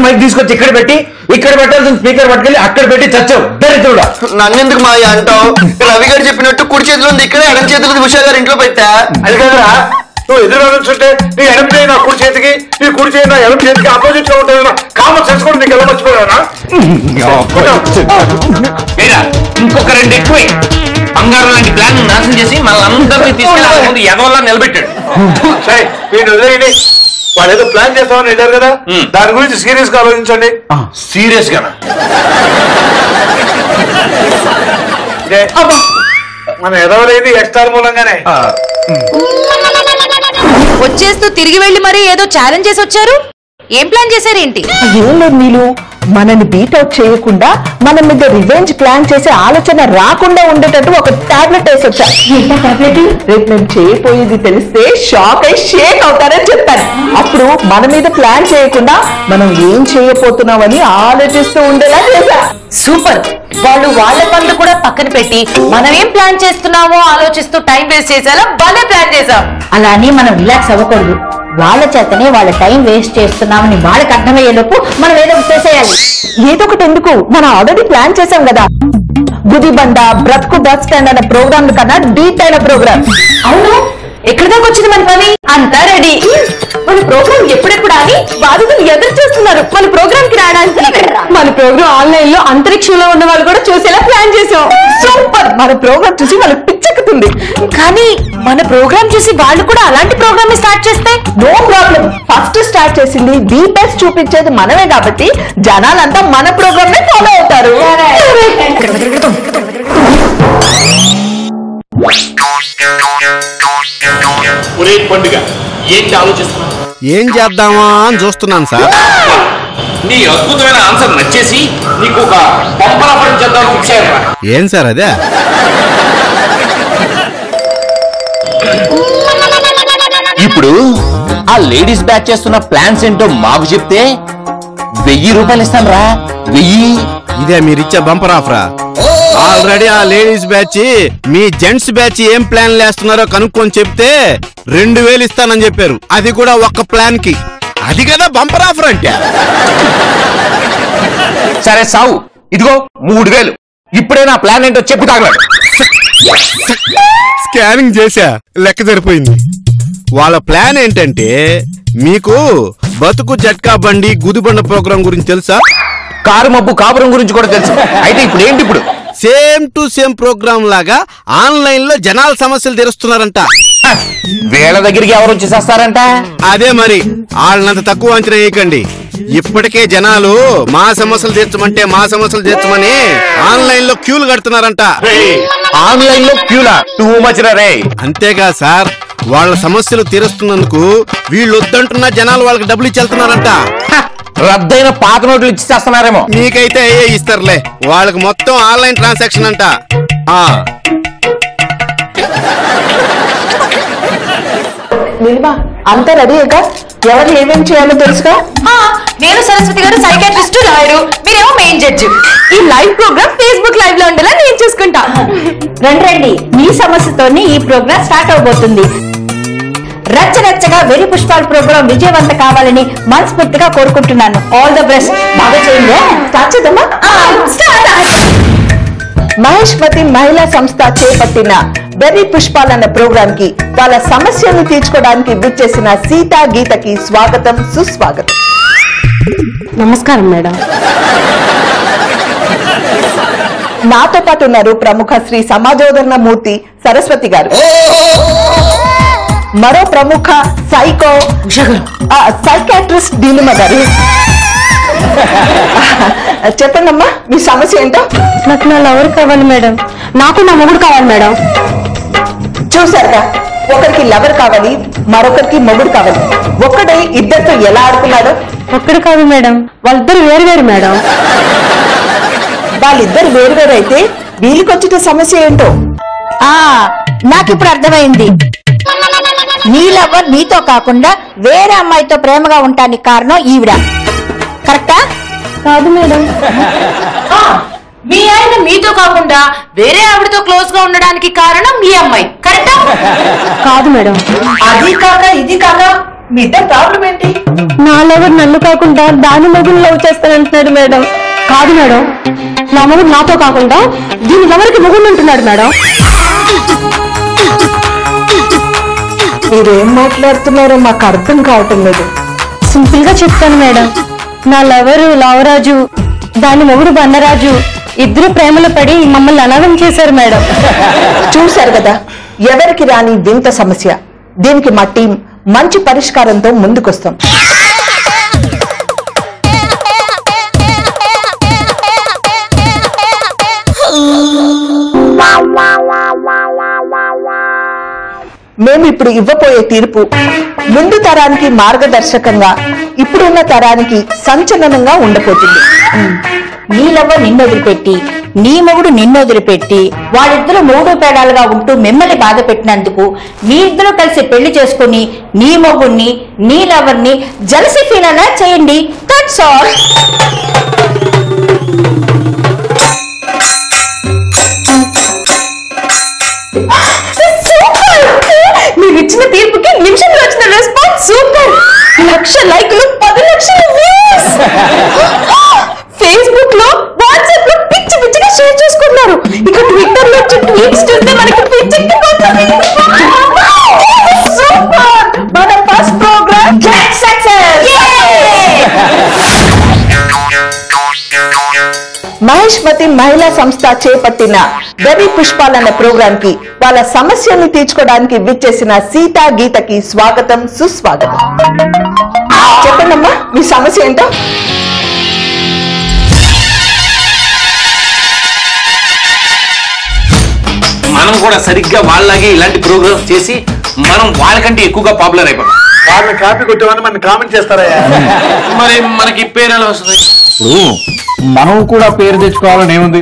Mic తీసుకొచ్చి ఇక్కడ పెట్టి ఇక్కడ పెట్టాల్సిన స్పీకర్ పట్టుకెళ్ళి అక్కడ పెట్టి చచ్చావు దరిద్రుడా. నన్నెందుకు మాయ అంటావు? రవి గారు చెప్పినట్టు కుడి చేతిలో ఉంది ఇక్కడ, ఎడం చేతిలో ఉషా గారు ఇంట్లో పెట్టా. అది కదరా, నువ్వు ఎదురుగా నుంచుంటే నీ ఎడం చేయి నా కుడి చేతికి, నీ కుడి చేయి నా ఎడం చేతికి ఆపోజిట్ గా ఉంటుంది. కామన్ సెన్స్ కూడా నీకు ఎలా మర్చిపోయానా? ఇంకొక 2 ఎక్కువ బంగారం లాంటి ప్లాన్ నాశనం చేసి మనందరినీ తీసుకెళ్ళి ముందు ఎదవల్లా నిలబెట్టాడు. సరే వీడు వదిలేయండి, వాళ్ళు ఏదో ప్లాన్ చేస్తామని వెళ్ళారు కదా, దాని గురించి సీరియస్ గా ఆలోచించండి. సీరియస్ గా మనం ఎదవలేదు ఎక్స్ట్రా మూలంగానే. వచ్చేస్తూ తిరిగి వెళ్ళి మరి ఏదో ఛాలెంజ్ చేసి వచ్చారు. ఏం ప్లాన్ చేశారేంటి? ఏం లేదు నీళ్ళు, మనని బీట్అవుట్ చేయకుండా మన మీద రివెంజ్ ప్లాన్ చేసే ఆలోచన రాకుండా ఉండేటట్టు ఒక టాబ్లెట్ వేసి వచ్చా. రేపు నేను చేయబోయేది తెలిస్తే షాక్ అయి షేక్ అవుతారని చెప్పాను. అప్పుడు మన మీద ప్లాన్ చేయకుండా మనం ఏం చేయబోతున్నామని ఆలోచిస్తూ ఉండేలా చేశా. సూపర్. వాళ్ళు వాళ్ళ పనులు కూడా పక్కన పెట్టి మనం ఏం ప్లాన్ చేస్తున్నామో ఆలోచిస్తూ టైం వేస్ట్ చేసేలా భలే ప్లాన్ చేసాం. అలా అని మనం రిలాక్స్ అవ్వకూడదు. వాళ్ళ చేతనే వాళ్ళ టైం వేస్ట్ చేస్తున్నామని వాళ్ళకి అర్థమయ్యేలోపు మనం ఏదో చేసేయాలి. ఏదో ఒకటి ఎందుకు, మనం ఆల్రెడీ ప్లాన్ చేసాం కదా. గుదిబండ బ్రతుకు బస్ స్టాండ్ అనే ప్రోగ్రామ్ కన్నా డీప్ అయిన ప్రోగ్రామ్. అవును, ఎక్కడి దాకా వచ్చింది మన పని? అంతా రెడీ. మన ప్రోగ్రామ్ ఎప్పుడెప్పుడు అని బాధితులు ఎదురు చూస్తున్నారు మన ప్రోగ్రామ్ కి రావడానికి. మన ప్రోగ్రామ్ ఆన్లైన్ లో అంతరిక్షంలో ఉన్న వాళ్ళు కూడా చూసేలా ప్లాన్ చేసాం. సూపర్. మన ప్రోగ్రామ్ చూసి వాళ్ళకి పిచ్చెక్కుతుంది. కానీ మన ప్రోగ్రామ్ చూసి వాళ్ళు కూడా అలాంటి ప్రోగ్రామ్ స్టార్ట్ చేస్తే నో ప్రాబ్లం. ఫస్ట్ స్టార్ట్ చేసింది ది బెస్ట్ చూపించేది మనమే కాబట్టి జనాలంతా మన ప్రోగ్రామ్ నే ఫాలో అవుతారు. పండుగ ఏంటి ఆలోచిస్తున్నా? ఏం చేద్దామా అని చూస్తున్నాను సార్. నీ అద్భుతమైన ఆన్సర్ నచ్చేసి నీకు ఒక పంపల పని చేద్దాం ఫిక్స్ అయ్యారా? ఏం సార్ అదే? ఇప్పుడు ఆ లేడీస్ బ్యాచ్ చేస్తున్న ప్లాన్స్ ఏంటో మాకు చెప్తే 1000 రూపాయలు ఇస్తాను రా. 1000. ఇదే మీరిచ్చే బంపర్ ఆఫరా? ఆల్రెడీ ఆ లేడీస్ బ్యాచ్ మీ జెంట్స్ బ్యాచ్ ఏం ప్లాన్ వేస్తున్నారో కనుక్కొని చెప్తే 2000 ఇస్తానని చెప్పారు. అది కూడా ఒక్క ప్లాన్ కి. అది కదా బంపర్ ఆఫర్ అంటే. సరే సావు, ఇదిగో 3000. ఇప్పుడే నా ప్లాన్ ఏంటో చెప్పు తాగలాడు. స్కానింగ్ చేశా, లెక్క సరిపోయింది. వాళ్ళ ప్లాన్ ఏంటంటే, మీకు బతుకు జట్కా బండి గుదిబండ ప్రోగ్రాం గురించి తెలుసా? కారు మబ్బు కాపురం గురించి కూడా తెలుసు. అయితే ఇప్పుడు ఏంటి? ఇప్పుడు సేమ్ టు సేమ్ ప్రోగ్రామ్ లాగా ఆన్లైన్ లో జనాల సమస్యలు తీరుస్తున్నారంట. వీళ్ళ దగ్గరికి ఎవరు వచ్చి చేస్తారంట? అదే మరి, వాళ్ళనంత తక్కువ అంచనా వేయకండి. ఇప్పటికే జనాలు మా సమస్యలు తీర్చమంటే మా సమస్యలు తీర్చమని ఆన్లైన్ లో క్యూలు కడుతున్నారంట. ఆన్లైన్ లో క్యూలా? టూ మచ్ రే. అంతేగా సార్, వాళ్ళ సమస్యలు తీరుస్తున్నందుకు వీళ్ళు వద్దంటున్నా జనాలు వాళ్ళకి డబ్బులు ఇచ్చి వెళ్తున్నారంట. రద్దయిన పాత నోట్లు ఇచ్చి చేస్తున్నారేమో. మీకైతే అయ్యే ఇస్తారులే, వాళ్ళకి మొత్తం ఆన్లైన్ ట్రాన్సాక్షన్ అంట. అంతా రెడీగా ఎవరు ఏమేం చేయాలో తెలుసుగా? నేను సరస్వతి గారు సైకాట్రిస్ట్, లాయరు, మీరేమో మెయిన్ జడ్జి. ఈ లైవ్ ప్రోగ్రామ్ ఫేస్బుక్ లైవ్ లో ఉండేలా నేను చూసుకుంటా. రండి, మీ సమస్యతోనే ఈ ప్రోగ్రామ్ స్టార్ట్ అవబోతుంది. రచ్చరచ్చగా వెర్రి పుష్పాల ప్రోగ్రాం విజయవంత కావాలని మనస్ఫూర్తిగా కోరుకుంటున్నాను. All the best. బాగా చేయండి. స్టార్ట్ చేద్దామా? మహేష్మతి మహిళా సంస్థ చేపట్టిన వెర్రి పుష్పాలన్న ప్రోగ్రామ్ కి వాళ్ళ సమస్యలను తీర్చుకోవడానికి విచ్చేసిన సీతా గీతకి స్వాగతం, సుస్వాగతం. నమస్కారం మేడం. నాతో పాటు ఉన్నారు ప్రముఖ శ్రీ సమాజోధరణ మూర్తి సరస్వతి గారు, మరో ప్రముఖ సైకాట్రిస్ట్ డీలిమ గారు. చెప్పండి అమ్మా, మీ సమస్య ఏంటో? నాకు నా లవర్ కావాలి మేడం. నాకు నా మొగుడు కావాలి మేడం. చూసారుగా, ఒకరికి లవర్ కావాలి, మరొకరికి మొగుడు కావాలి. ఒక్కడే ఇద్దరితో ఎలా ఆడుకున్నాడో. ఒక్కడు కాదు మేడం, వాళ్ళిద్దరు వేరు మేడం. వాళ్ళిద్దరు వేరు అయితే వీళ్ళకొచ్చిన సమస్య ఏంటో నాకు ఇప్పుడు అర్థమైంది. నీ లవర్ నీతో కాకుండా వేరే అమ్మాయితో ప్రేమగా ఉండటానికి కారణం ఈవిడ. కరెక్టా? కాదు మేడం. మీ ఆయన మీతో కాకుండా వేరే ఆవిడతో క్లోజ్ గా ఉండడానికి కారణం మీ అమ్మాయి. కరెక్టా? కాదు మేడం. అది కాక ఇది కాక మీ ఇద్దరు ప్రాబ్లం ఏంటి? నా లవర్ నన్ను కాకుండా దాని మొగుడు లవ్ చేస్తానంటున్నాడు మేడం. కాదు మేడం, నా మొగుడు నాతో కాకుండా దీని లవర్కి మొగుడు అంటున్నాడు మేడం. మీరేం మాట్లాడుతున్నారో మాకు అర్థం కావటం లేదు. సింపుల్ గా చెప్తాను మేడం. నా లవరు లావరాజు, దాని మొగుడు బన్నరాజు ఇద్దరు ప్రేమలో పడి మమ్మల్ని అనాథం చేశారు మేడం. చూశారు కదా, ఎవరికి రాని వింత సమస్య. దీనికి మా టీం మంచి పరిష్కారంతో ముందుకొస్తాం. మేము ఇప్పుడు ఇవ్వబోయే తీర్పు ముందు తరానికి మార్గదర్శకంగా, ఇప్పుడున్న తరానికి సంచలనంగా ఉండబోతుంది. నీ లవ్వ నిన్ను వదిలిపెట్టి, నీ మొగుడు నిన్ను వదిలిపెట్టి, వాళ్ళిద్దరూ మూడు పేడాలుగా ఉంటూ మిమ్మల్ని బాధ పెట్టినందుకు మీ ఇద్దరు కలిసి పెళ్లి చేసుకుని నీ మొగుడిని, నీ లవర్ని జలసి ఫీల్ అలా చేయండి. That's all. మీరు ఇచ్చిన తీర్పుకి నిమిషంలో వచ్చిన రెస్పాన్స్ సూపర్. 1,00,000 లైకులు, 10 లక్షల వ్యూస్. ఫేస్బుక్ లో, వాట్సాప్ లో పిచ్చి పిచ్చిగా షేర్ చేసుకుంటున్నారు. ఇక ట్విట్టర్ లో ట్వీట్స్ చూస్తే మనకి పిచ్చెక్కిపోతుంది. సూపర్. మన ఫస్ట్ ప్రోగ్రామ్ సక్సెస్. మహేష్మతి మహిళా సంస్థ చేపట్టిన రవి పుష్పాలన్న ప్రోగ్రామ్ కి వాళ్ళ సమస్యల్ని తీర్చుకోవడానికి విచ్చేసిన సీతా గీతకి స్వాగతం, సుస్వాగతం. చెప్పండమ్మా, మీ సమస్య ఏంటో. మనం కూడా సరిగ్గా వాళ్ళలాగే ఇలాంటి ప్రోగ్రామ్స్ చేసి మనం వాళ్ళకంటే ఎక్కువగా పాపులర్ అయిపోతాం. వాళ్ళని కాపీ కొట్టేవాడిని మన కామెంట్ చేస్తారయ్యా. మరి మనకి పేరు ఎలా వస్తుంది? ఇప్పుడు మనం కూడా పేరు తెచ్చుకోవాలని ఏముంది,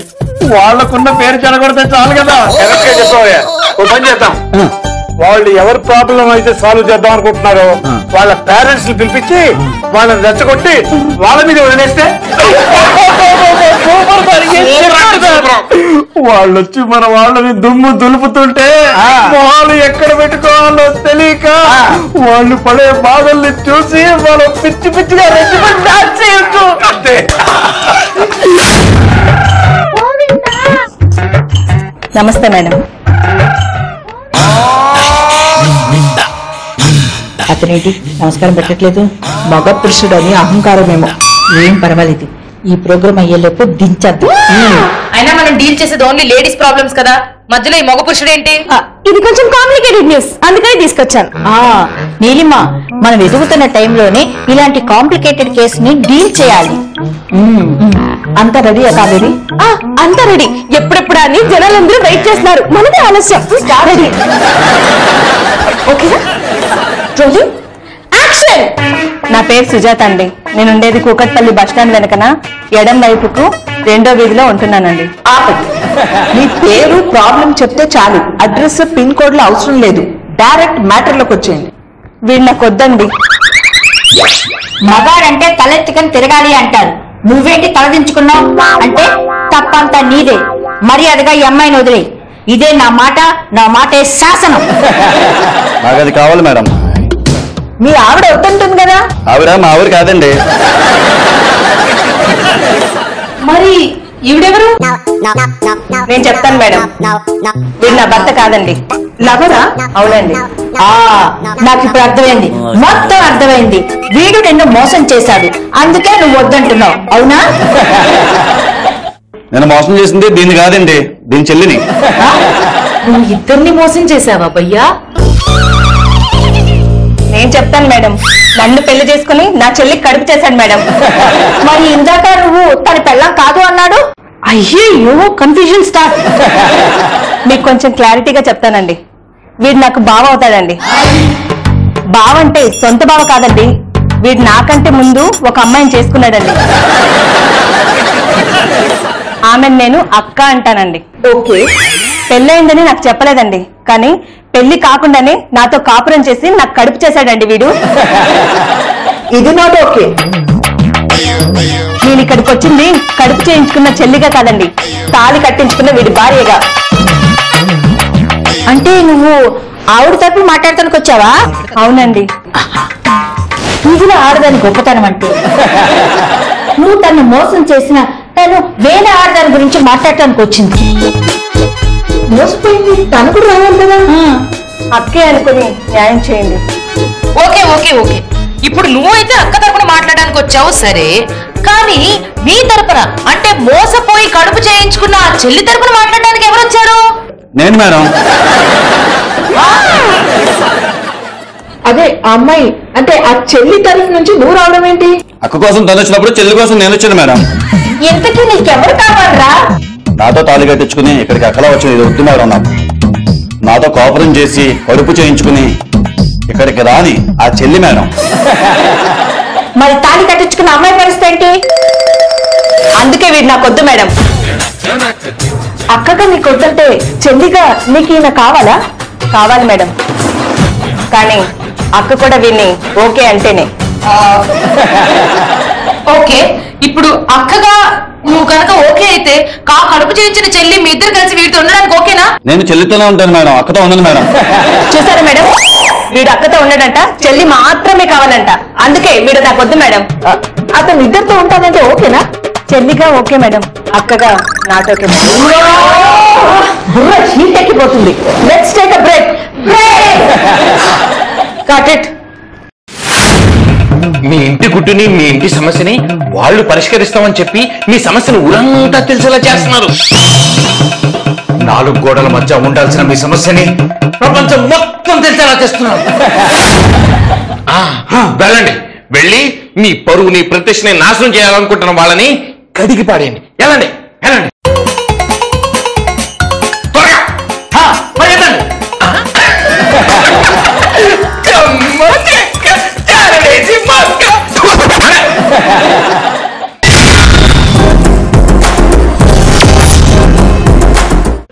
వాళ్ళకున్న పేరు చెడగొడితే చాలు కదా. కరెక్ట్ గా చెప్పావయ్యా. ఓ పని చేద్దాం, వాళ్ళు ఎవరి ప్రాబ్లం అయితే సాల్వ్ చేద్దాం అనుకుంటున్నారో వాళ్ళ పేరెంట్స్ ని పిలిపించి వాళ్ళని రెచ్చగొట్టి వాళ్ళ మీద వదిలేస్తే వాళ్ళు వచ్చి మన వాళ్ళని దుమ్ము దులుపుతుంటే వాళ్ళు ఎక్కడ పెట్టుకోవాలో తెలియక వాళ్ళు పడే బాధల్ని చూసి వాళ్ళు పిచ్చి పిచ్చిగా రెచ్చిపోయి డాన్స్ చేయొచ్చు అంతే. నమస్తే మేడం. అతనేంటి నమస్కారం పెట్టట్లేదు? మగ పురుషుడని అహంకారమేమో. ఏం పర్వాలేదు, ఈ ప్రోగ్రామ్ అయ్యేలోపు దించద్దు. అయినా మనం డీల్ చేసేది ఓన్లీ లేడీస్ ప్రాబ్లమ్స్ కదా, మధ్యలో ఈ మగ పురుషుడు ఏంటి? ఇది కొంచెం కాంప్లికేటెడ్ న్యూస్, అందుకని తీసుకొచ్చాను. నీలిమ, మనం ఎదుగుతున్న టైంలోనే ఇలాంటి కాంప్లికేటెడ్ కేసుని డీల్ చేయాలి. అంతా రెడీ కావేరి? అంతా రెడీ. ఎప్పుడెప్పుడు అని జనాలందరూ వెయిట్ చేస్తున్నారు. మనదే ఆలస్యం. రెడీ? ఓకేనా? యాక్షన్. నా పేరు సుజాత అండి. నేను ఉండేది కూకట్పల్లి బస్టాండ్ వెనకన ఎడం వైపుకు 2వ వీధిలో ఉంటున్నానండి. మీ పేరు, ప్రాబ్లం చెప్తే చాలు. అడ్రస్, పిన్ కోడ్ లో అవసరం లేదు. డైరెక్ట్ మ్యాటర్ లోకి వచ్చేయండి. వీడు నాకు వద్దండి. మగాడంటే తలెత్తుకొని తిరగాలి అంటారు. నువ్వేంటి తలదించుకున్నావు? అంటే తప్పంతా నీదే. మర్యాదగా ఈ అమ్మాయిని వదిలే. ఇదే నా మాట, నా మాటే శాసనం. నాకు అది కావాలి మేడం. మీ ఆవిడ వద్దంటుంది కదా? ఆవిడ మా ఆవిడ కాదండి. మరి ఈవిడెవరు? నేను చెప్తాను మేడం. వీడు నా భర్త కాదండి. లవరా? అవునండి. నాకు ఇప్పుడు అర్థమైంది, మొత్తం అర్థమైంది. వీడు నిన్ను మోసం చేశాడు, అందుకే నువ్వు వద్దంటున్నావు. అవునా? నేను మోసం చేసింది దీన్ని కాదండి, దీని చెల్లిని. నువ్వు ఇద్దరిని మోసం చేసావా భయ్యా? నేను చెప్తాను మేడం. నన్ను పెళ్లి చేసుకుని నా చెల్లికి కడుపు చేశాడు మేడం. మరి ఇందాక నువ్వు తన పెళ్ళం కాదు అన్నాడు. అయ్యో, కన్ఫ్యూజన్ స్టార్ట్. మీకు కొంచెం క్లారిటీగా చెప్తానండి. వీడు నాకు బావ అవుతాడండి. బావ అంటే సొంత బావ కాదండి. వీడు నాకంటే ముందు ఒక అమ్మాయిని చేసుకున్నాడండి. ఆమెను నేను అక్క అంటానండి. ఓకే. పెళ్ళయిందని నాకు చెప్పలేదండి, కానీ పెళ్లి కాకుండానే నాతో కాపురం చేసి నాకు కడుపు చేశాడండి వీడు. ఇది నాట్ ఓకే. నేను ఇక్కడికి వచ్చింది కడుపు చేయించుకున్న చెల్లిగా కాదండి, తాళి కట్టించుకున్న వీడి భార్యగా. అంటే నువ్వు ఆవిడ తరపు మాట్లాడటానికి వచ్చావా? అవునండి. ఇదిలో ఆడదాని గొప్పతనం అంటే. నువ్వు తను మోసం చేసిన తను వేరే ఆడదాని గురించి మాట్లాడటానికి వచ్చింది. మోసపోయింది తను కూడా రావాలి కదా. అక్కే అనుకుని న్యాయం చేయండి. ఓకే ఓకే ఓకే, ఇప్పుడు నువ్వైతే అక్క తరపున మాట్లాడడానికి వచ్చావు సరే, కానీ నీ తరపున అంటే మోసపోయి కడుపు చేయించుకున్న ఆ చెల్లి తరపున మాట్లాడడానికి ఎవరు వచ్చారు? నేను మేడం. అదే ఆ అమ్మాయి అంటే ఆ చెల్లి తరఫు నుంచి నువ్వు రావడం ఏంటి? అక్క కోసం తను వచ్చినప్పుడు చెల్లి కోసం నేను వచ్చాను మేడం. ఇంతకీ నీకెవరు కావాలరా? నాతో తాళి కట్టించుకుని ఇక్కడికి అక్కలా వచ్చింది ఇది వద్దు మేడం. నాతో కోపరం చేసి కడుపు చేయించుకుని ఇక్కడికి రాని ఆ చెల్లి మేడం. మరి తాళి కట్టించుకున్న అమ్మాయి పరిస్థితి ఏంటి? అందుకే వీడు నాకు వద్దు మేడం. అక్కగా నీకు వద్దంటే చెల్లిగా నీకు ఈయన కావాలా? కావాలి మేడం, కానీ అక్క కూడా వీడిని ఓకే అంటేనే. ఓకే, ఇప్పుడు అక్కగా నువ్వు కనుక ఓకే అయితే కడుపు చేయించిన చెల్లి మీ ఇద్దరు కలిసి వీడితో ఉండడానికి ఓకేనా? నేను చెల్లితోనే ఉంటాను మేడం, అక్కతో ఉండను మేడం. చూసారా మేడం, వీడు అక్కతో ఉండడంట, చెల్లి మాత్రమే కావాలంట. అందుకే వీడు నాకు వద్దు మేడం. అతను ఇద్దరితో ఉంటానంటే ఓకేనా? చెల్లిగా ఓకే మేడం, అక్కగా నాట్ ఓకే మేడం. బుర్ర హీట్ ఎక్కిపోతుంది. Let's take a break. Cut it. మీ ఇంటి గుట్టుని మీ ఇంటి సమస్యని వాళ్ళు పరిష్కరిస్తామని చెప్పి మీ సమస్యను ఊరంతా తెలిసేలా చేస్తున్నారు. 4 గోడల మధ్య ఉండాల్సిన మీ సమస్యని ప్రపంచం మొత్తం తెలిసేలా చేస్తున్నారు. వెళ్ళండి, వెళ్ళి మీ పరువుని ప్రతిష్టని నాశనం చేయాలనుకుంటున్న వాళ్ళని కడిగి పాడేయండి. వెళ్ళండి వెళ్ళండి త్వరగా. పరిగెత్తండి.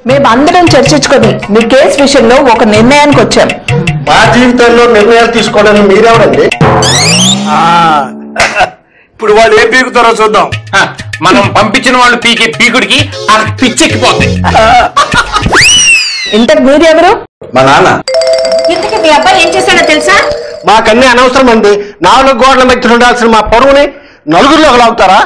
మేము అందరం చర్చించుకొని మీ కేసు విషయంలో ఒక నిర్ణయానికి వచ్చాం. మా జీవితంలో నిర్ణయాలు తీసుకోవడానికి మీరెవరండి? ఇప్పుడు వాళ్ళు ఏం పీకుతారో చూద్దాం. మనం పంపించిన వాళ్ళు పీకే పీకుడికి ఆ పిచ్చెక్కిపోతాయి. ఇంతకు మీరెవరు? మా నాన్న. ఇంతకీ మీ అబ్బాయి ఏం చేశాడో తెలుసా? మాకన్నీ అనవసరం అండి. 4 గోడల మధ్య ఉండాల్సిన మా పరువుని నలుగురిలోకి లాగుతారా?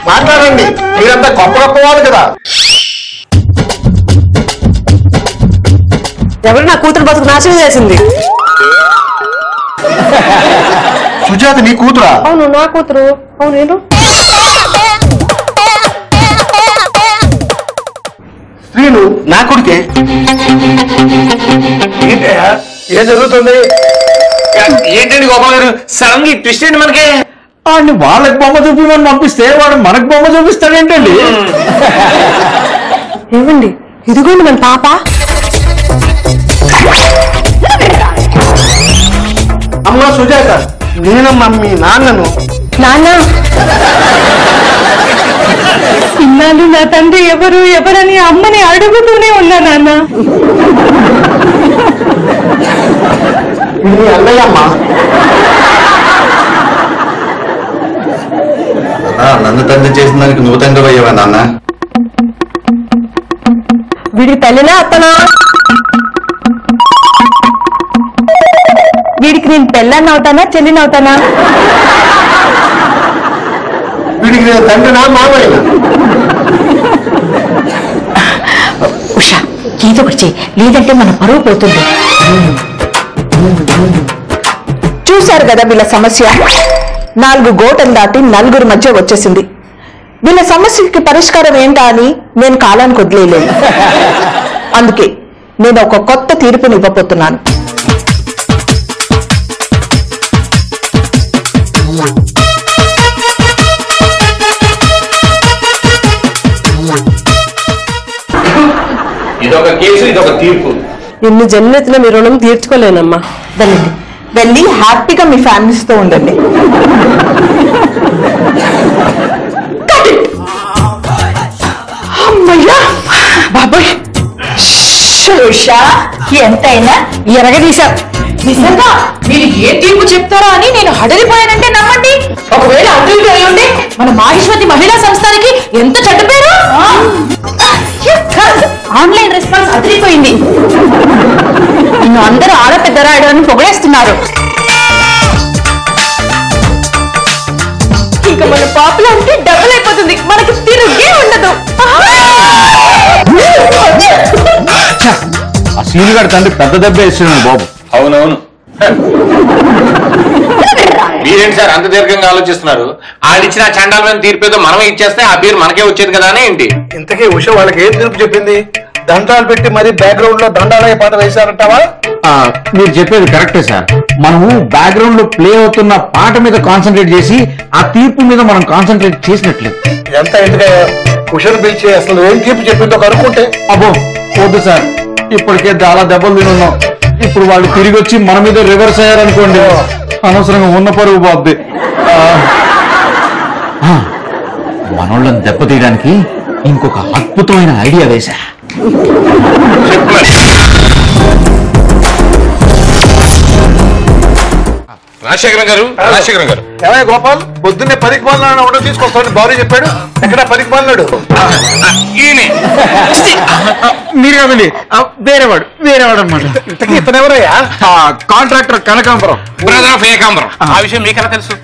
మాట్లాడండి, మీరంతా గొప్ప గొప్ప వాళ్ళు కదా. ఎవరు నా కూతురు బతుకు నాశనం చేసింది? సుజాత నీ కూతురా? అవును నా కూతురు. అవును నేను. శ్రీను నా కొడుకే. ఏంటయ్యా ఏం జరుగుతుంది? ఏంటండి గోపాల్ గారు సడన్ గా ట్విస్ట్ ఏంటి మనకి? వాడిని వాళ్ళకి బొమ్మ చూపించమని పంపిస్తే వాడు మనకు బొమ్మ చూపిస్తాడేంటండి? ఏమండి ఇదిగోండి మన పాప. అమ్మ సుజాత, నేనమ్మా మీ నాన్నను. నాన్న, ఇన్నాళ్ళు నా తండ్రి ఎవరు ఎవరని అమ్మని అడుగుతూనే ఉన్నా నాన్న. ఇది అన్నయ్య అమ్మా. నన్ను తండ్రి చేసిన దానికి నువ్వు తండ్రి అయ్యావా నాన్న? వీడికి తల్లినా అత్తనా? వీడికి నేను పెళ్ళాన్ని అవుతానా చెల్లిని అవుతానా? వీడికి నేను తండ్రినా మామయ్యనా? ఉషా ఏదో ఒకటి చెయ్యి, లేదంటే మన పరువు పోతుంది. చూశారు కదా వీళ్ళ సమస్య. 4 గోటలు దాటి 4 మధ్య వచ్చేసింది. వీళ్ళ సమస్యకి పరిష్కారం ఏంటా అని నేను కాలానికి వదిలేయలేను. అందుకే నేను ఒక కొత్త తీర్పుని ఇవ్వబోతున్నాను. ఇదొక కేసు, ఇదొక తీర్పు. ఇన్ని జన్మెత్తిన మీ రుణం తీర్చుకోలేనమ్మా. వెళ్ళండి, వెళ్ళి హ్యాపీగా మీ ఫ్యామిలీస్ తో ఉండండి. అమ్మయ్యా బాబాయ్. ఉషా ఎంతైనా ఎరగదీశావు. నిజంగా మీరు ఏ తీర్పు చెప్తారో అని నేను హడలిపోయానంటే నమ్మండి. ఒకవేళ అటు ఇటు అయి ఉంటే మన మాహిష్మతి మహిళా సంస్థానికి ఎంత చెడ్డ పేరు. ఆన్లైన్ రెస్పాన్స్ అదిరిపోయింది. నిన్ను అందరూ ఆడ పెద్దరాడు అని పొగడేస్తున్నారు. ఇంకా మన పాపులారిటీ డబుల్ అయిపోతుంది, మనకి తిరిగే ఉండదు. ఆ సీనుగాడి తండ్రి పెద్ద దెబ్బ వేస్తున్నాడు బాబు. అవునవును. మీరేంటి సార్ అంత దీర్ఘంగా ఆలోచిస్తున్నారు? వాళ్ళు ఇచ్చిన చండాలమైన తీర్పేదో మనమే ఇచ్చేస్తే ఆ పేరు మనకే వచ్చేది కదా అని ఏంటి? ఇంతకీ ఉష వాళ్ళకి ఏం తీర్పు చెప్పింది? దండాలు పెట్టి మరి బ్యాక్గ్రౌండ్ లో దండాలయ్యే పాట వేశారంటావా? మీరు చెప్పేది కరెక్టే సార్. మనము బ్యాక్గ్రౌండ్ లో ప్లే అవుతున్న పాట మీద కాన్సన్ట్రేట్ చేసి ఆ తీర్పు మీద మనం కాన్సన్ట్రేట్ చేసినట్లేదు. ఎంత ఎందుకయ్యా ఉషను పిలిచి అసలు ఏం తీర్పు చెప్పిందో కనుక్కుంటే. అబ్బో వద్దు సార్, ఇప్పటికే చాలా దెబ్బలు తినున్నాం. ఇప్పుడు వాళ్ళు తిరిగి వచ్చి మన మీద రివర్స్ అయ్యారనుకోండి, అనవసరంగా ఉన్న పరుగు పోద్ది. మనోళ్ళని దెబ్బతీయడానికి ఇంకొక అద్భుతమైన ఐడియా వేశా. రాజశేఖరం గారు ఏమయ్య గోపాల్, పొద్దున్నే 10కి బాలనాడు ఉండో తీసుకొస్తాను బాబు చెప్పాడు. ఎక్కడ 10కి బాలనాడు? మీరు కదండి, వేరేవాడు అనమాట. ఇంతకీ ఇతనెవరయ్యా? కాంట్రాక్టర్ కనకాంబరం, బ్రదర్ ఆఫ్ ఏకాంబరం. ఆ విషయం మీకెలా తెలుసు?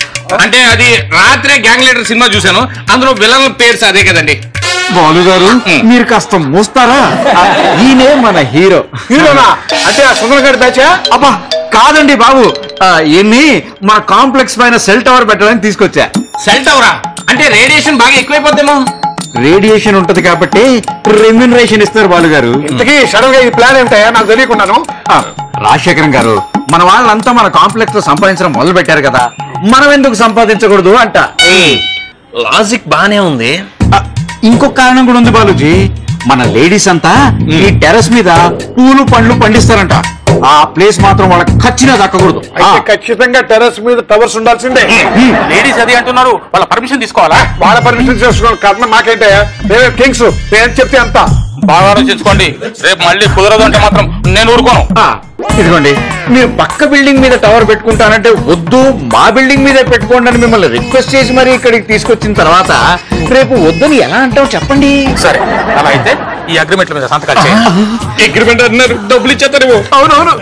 అంటే అది రాత్రే గ్యాంగ్ లీడర్ సినిమా చూశాను, అందులో విలన్ పేర్స్ అదే కదండి. బాలు గారు మీరు కాస్త మోస్తారా? ఈయనే మన హీరో. హీరోనా? అంటే ఆ సుందర గారి బ్యాచా? అబ్బా కాదండి బాబు, ఈయన్ని మా కాంప్లెక్స్ పైన సెల్ టవర్ పెట్టడానికి తీసుకొచ్చా. సెల్ టవరా? అంటే రేడియేషన్ బాగా ఎక్కువైపోద్దేమో. రేడియేషన్ ఉంటది కాబట్టి రెమ్యూనరేషన్ ఇస్తారు బాలు గారు. ఇంతకీ సడన్ గా ఈ ప్లాన్ ఏమిటాయా? నాకు తెలియకున్నాను. రాజశేఖరం గారు, మన వాళ్ళంతా మన కాంప్లెక్స్ లో సంపాదించడం మొదలు పెట్టారు కదా, మనం ఎందుకు సంపాదించకూడదు అంట. లాజిక్ బానే ఉంది. ఇంకొక కారణం కూడా ఉంది బాలుజీ. మన లేడీస్ అంతా ఈ టెర్రస్ మీద పూలు పండ్లు పండిస్తారంట. ఆ ప్లేస్ మాత్రం వాళ్ళకి ఖచ్చితంగా దక్కకూడదు. ఖచ్చితంగా టెర్రస్ మీద టవర్స్ ఉండాల్సిందే. లేడీస్ అది అంటున్నారు, వాళ్ళ పర్మిషన్ తీసుకోవాలా? వాళ్ళ పర్మిషన్ చేసుకోవాలి. కర్మ నాకేంటయ్యా, మేమే కింగ్స్, నేను చెప్తే అంతా. బాగా ఆలోచించుకోండి, రేపు మళ్ళీ కుదరదు అంటే మాత్రం నేను ఊరుకోను. ఇదిగోండి, మీరు పక్క బిల్డింగ్ మీద టవర్ పెట్టుకుంటానంటే వద్దు, మా బిల్డింగ్ మీదే పెట్టుకోండి అని మిమ్మల్ని రిక్వెస్ట్ చేసి మరి ఇక్కడికి తీసుకొచ్చిన తర్వాత రేపు వద్దని ఎలా అంటావు చెప్పండి. సరే, అలా అయితే ఈ అగ్రిమెంట్ల మీద సంతకాలు చేయండి. అగ్రిమెంట్ అన్నారు, డబ్బులు ఇచ్చేస్తారేమో. అవునవును.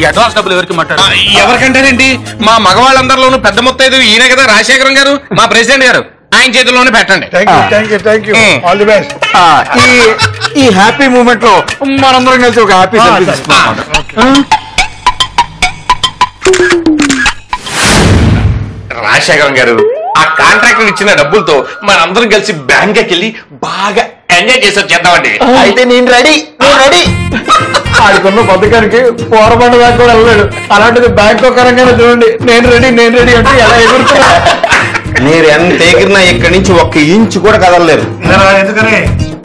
ఈ అడ్వాన్స్ డబ్బులు ఎవరికి మాట్లాడు? ఎవరికంటేనండి, మా మగవాళ్ళందరిలోనూ పెద్ద మొత్తం ఈయన కదా రాజశేఖరం గారు, మా ప్రెసిడెంట్ గారు, ఆయన చేతుల్లోనే పెట్టండి. ఈ హ్యాపీ మూమెంట్ లో మనందరం కలిసి ఒక హ్యాపీ రాజశేఖరం గారు, ఆ కాంట్రాక్టర్ ఇచ్చిన డబ్బులతో మనందరం కలిసి బ్యాంక్ వెళ్ళి బాగా ఎంజాయ్ చేసి వచ్చేద్దామండి. అయితే నేను రెడీ. ఆడుకున్న పథకానికి పోరబండ దాకా కూడా వెళ్ళాడు. అలాంటిది బ్యాంకాక్ రంగానే చూడండి, నేను రెడీ అంటే ఎలా ఎగురుతున్నా. మీరు ఎంత ఎగిరినా ఇక్కడి నుంచి 1 ఇంచు కూడా కదలలేరు. ఎందుకని?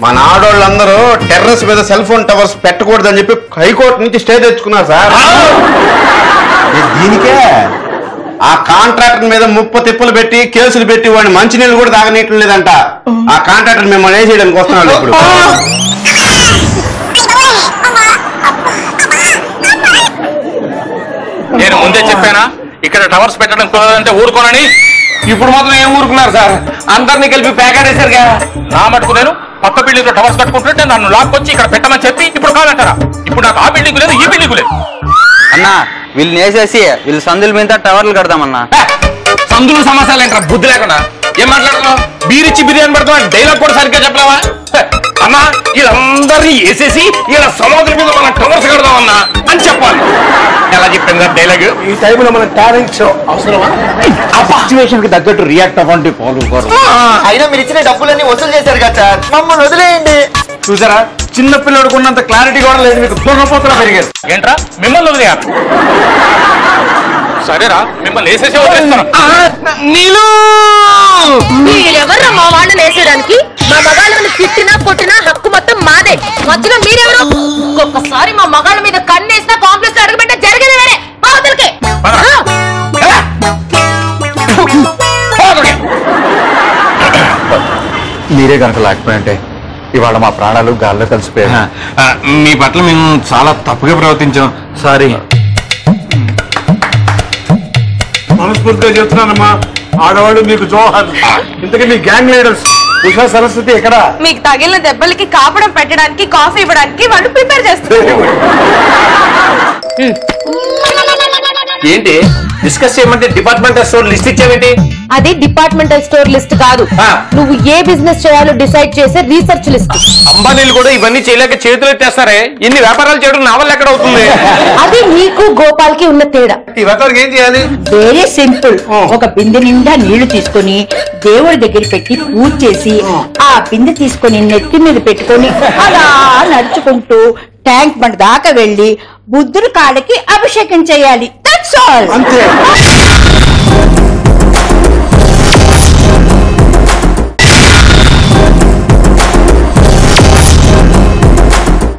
మన ఆడోళ్ళందరూ టెర్రస్ మీద సెల్ ఫోన్ టవర్స్ పెట్టకూడదని చెప్పి హైకోర్టు నుంచి స్టే తెచ్చుకున్నారు సార్. దీనికే ఆ కాంట్రాక్టర్ మీద 30 తిప్పులు పెట్టి కేసులు పెట్టి వాడిని మంచినీళ్ళు కూడా తాగనీయటం లేదంట. ఆ కాంట్రాక్టర్ మిమ్మల్ని వేసేయడానికి వస్తున్నాడు ఇప్పుడు. నేను ముందే చెప్పానా ఇక్కడ టవర్స్ పెట్టడం కుదరదంటే ఊరుకోనని? ఇప్పుడు మాత్రం ఏం ఊరుకున్నారు సార్, అందరినీ కలిపి ప్యాకాడేశారుగా. నా మటుకు నేను పక్క బిల్డింగ్ లో టవర్స్ కట్టుకుంటుంటే నన్ను లాక్కొచ్చి ఇక్కడ పెట్టమని చెప్పి ఇప్పుడు కాదంటారా? ఇప్పుడు నాకు ఆ బిల్డింగ్ లేదు, ఈ బిల్డింగ్ లేదు. అన్నా వీళ్ళు నేసేసి వీళ్ళు సందుల మీద టవర్లు కడదామన్నా. సందులు సమస్యలు ఏంటారా బుద్ధి లేకుండా? ఏం మాట్లాడుతున్నావు? బీరిచ్చి బిర్యానీ పెడతావా? డైలాగ్ కూడా సరిగ్గా చెప్పలేవా? అన్నా వీళ్ళందరినీ వేసేసి వీళ్ళ సమాధుల మీద మనం టవర్స్ కడదామన్నా అని చెప్పాలి. ఎలా చెప్పాను సార్ డైలాగ్? ఈ టైంలో మన టాలెంట్ షో అవసరమా? ఆ సిచ్యువేషన్ కి తగ్గట్టు రియాక్ట్ అవ్వండి పాలు గారు. అయినా మీరు ఇచ్చిన డబ్బులన్నీ వసూలు చేశారు కదా సార్, మమ్మల్ని వదిలేయండి. చూసారా, చిన్న పిల్లడికి ఉన్నంత క్లారిటీ కూడా లేదు మీకు. దొంగపోతున్నా పెరిగారు. ఏంట్రా మిమ్మల్ని వదిలేయాలి? సరేరా, మిమ్మల్ని వేసేసే వదిలేస్తాను. మీరెవర్రా మా వాళ్ళని వేసేయడానికి? మా మగాళ్ళని తిట్టినా కొట్టినా హక్కు మొత్తం మాదే. మధ్యలో మీరెవరు? ఒక్కొక్కసారి మా మగాళ్ళ మీద కన్నేసినా కాంప్లెక్స్ అడుగుపెట్టే జరిగేది వేరే. మీరే కనుక లేకపోయింటే ఇవాళ మా ప్రాణాలు గాల్లో కలిసిపోయాయి. మీ పట్ల మేము చాలా తప్పుగా ప్రవర్తించాం, సారీ. మనస్ఫూర్తిగా చెప్తున్నానమ్మా, ఆడవాళ్ళు మీకు జోహార్. ఇంతకీ మీ గ్యాంగ్ లీడర్స్ ఉషా సరస్వతి ఎక్కడ? మీకు తగిలిన దెబ్బలకి కాపడం పెట్టడానికి కాఫీ ఇవ్వడానికి వాళ్ళు ప్రిపేర్ చేస్తారు. ఏంటి డిస్కస్ చేయమంటే డిపార్ట్మెంటల్ స్టోర్ లిస్ట్ ఇచ్చావేంటి? అది డిపార్ట్మెంటల్ స్టోర్ లిస్ట్ కాదు, నువ్వు ఏ బిజినెస్ చేయాలో డిసైడ్ చేసే రీసెర్చ్ లిస్ట్. అంబానీలు కూడా ఇవన్నీ చేయలేక చేతులు ఎత్తేస్తారే, ఇన్ని వ్యాపారాలు చేయడం నా వల్ల ఎక్కడ అవుతుంది? అది నీకు గోపాల్ కి ఉన్న తేడా. ఈ వ్యాపారం ఏం చేయాలి? Very simple. ఒక బిందె నిండా నీళ్లు తీసుకొని దేవుడి దగ్గర పెట్టి పూజ చేసి ఆ బిందె తీసుకొని నెత్తి మీద పెట్టుకొని అలా నడుచుకుంటూ ట్యాంక్ బండ్ దాకా వెళ్లి బుద్ధుడి కాళ్ళకి అభిషేకం చేయాలి. That's all. అంతే.